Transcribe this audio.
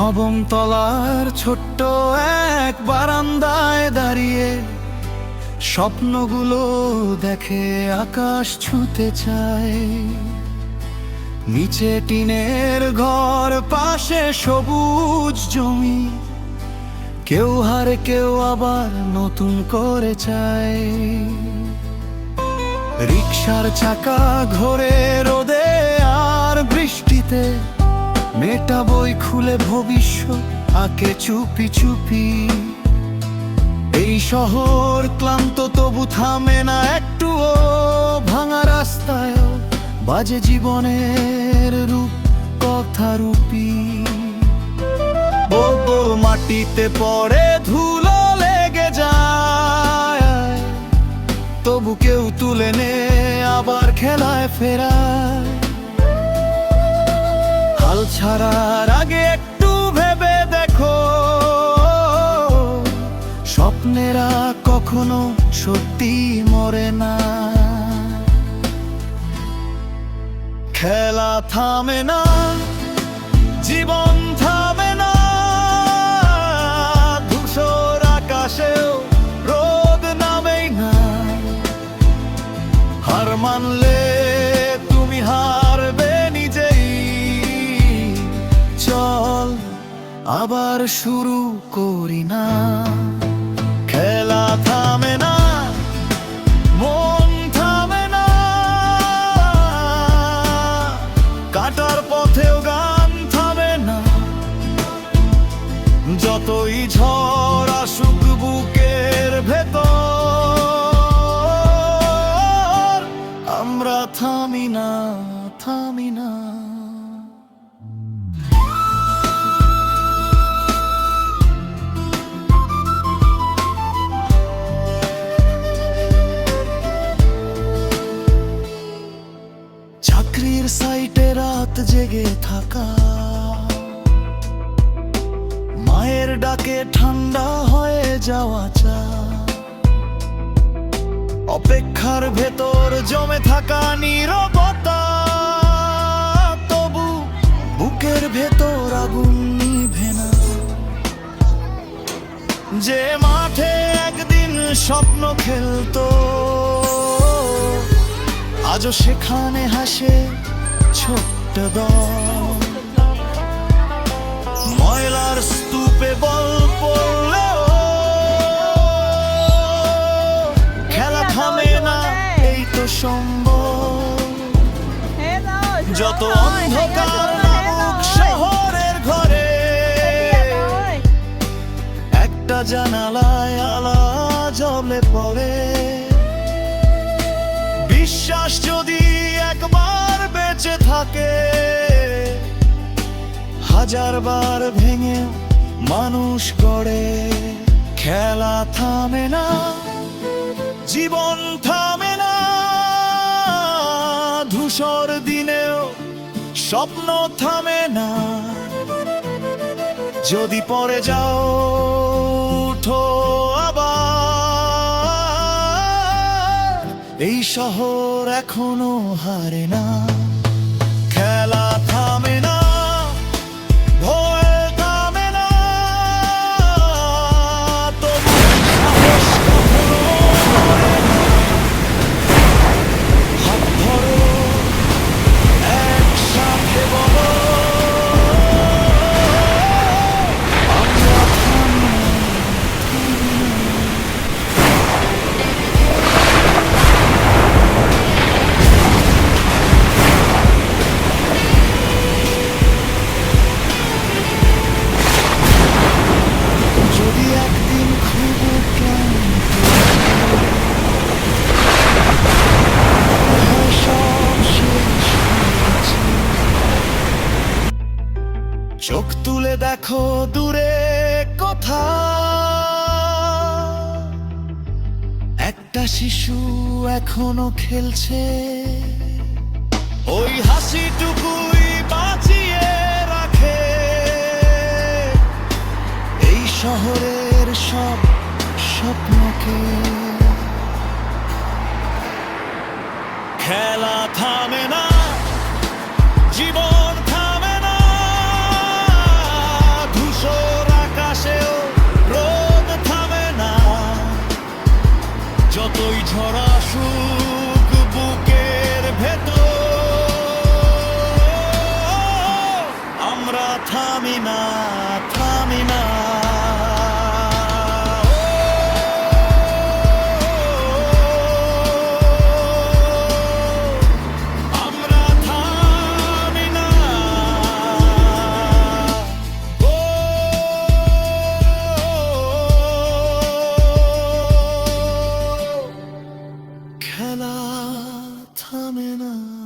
নবম তলার ছোট্ট এক বারান্দায় দাঁড়িয়ে স্বপ্নগুলো দেখে আকাশ ছুঁতে চায়। নিচে টিনের ঘর, পাশে সবুজ জমি, কেউ হারে কেউ আবার নতুন করে চায়। রিকশার চাকা ঘোরে রোদে আর বৃষ্টিতে, মেয়েটা বই খুলে ভবিষ্যৎ আঁকে চুপি চুপি। এই শহর ক্লান্ত তবু থামে না একটুও, ভাঙা রাস্তায় বাজে জীবনের রূপ কথা রূপী। বদল মাটিতে পড়ে ধুলো লেগে যায়, তবু কেউ তুলে নে আবার খেলায় ফেরায়। হাল ছাড়ার আগে একটু ভেবে দেখো, স্বপ্নেরা কখনো সত্যি মরে না। খেলা থামে না, জীবন থামে না, ধূসর আকাশেও রোদ নামেই না। হার মানলে তুমি হারবে নিজেই, চল আবার শুরু করি না। খেলা থামে না, মন থামে না, কাটার পথেও গান থামে না। যতই ঝড় আসুক বুকের ভেতর, আমরা থামি না, থামি না। চাকরির সাইটে রাত জেগে থাকা, মায়ের ডাকে ঠান্ডা হয়ে যাওয়া চা, অপেক্ষার ভেতর জমে থাকা নীরবতা, তবু বুকের ভেতর আগুন নিভে না। যে মাঠে একদিন স্বপ্ন খেলতো, আজও সেখানে হাসে ছোট্ট দল। ময়লার স্তূপে বল পড়লেও খেলা থামে না, এই তো সম্ভব। যত অন্ধকার নামুক শহরের ঘরে, একটা জানালায় আলা জ্বলে পড়ে। বিশ্বাস যদি একবার বেঁচে থাকে, হাজারবার ভেঙে মানুষ গড়ে। খেলা থামে না, জীবন থামে না, ধূসর দিনেও স্বপ্ন থামে না। যদি পড়ে যাও উঠো আবার, এই শহর এখনো হারে না। খেলা থামে না, ভয় থামে না, তবু সাহস কখনো মরে না। হাত ধরো, একসাথে বলো, আমরা থামি না, থামি না। যদি একদিন খুব ক্লান্ত সব শেষ হয়েছে, চোখ তুলে দেখো দূরে কোথা, একটা শিশু এখনো খেলছে। ওই হাসিটুকুই বাঁচিয়ে রাখে এই শহরের সব স্বপ্নকে। খেলা থামে না, জীবন থামে না, ঝড় আসুক বুকের ভেতর, আমরা থামি না, থামি না। আমরা থামি না। খেলা থামে না।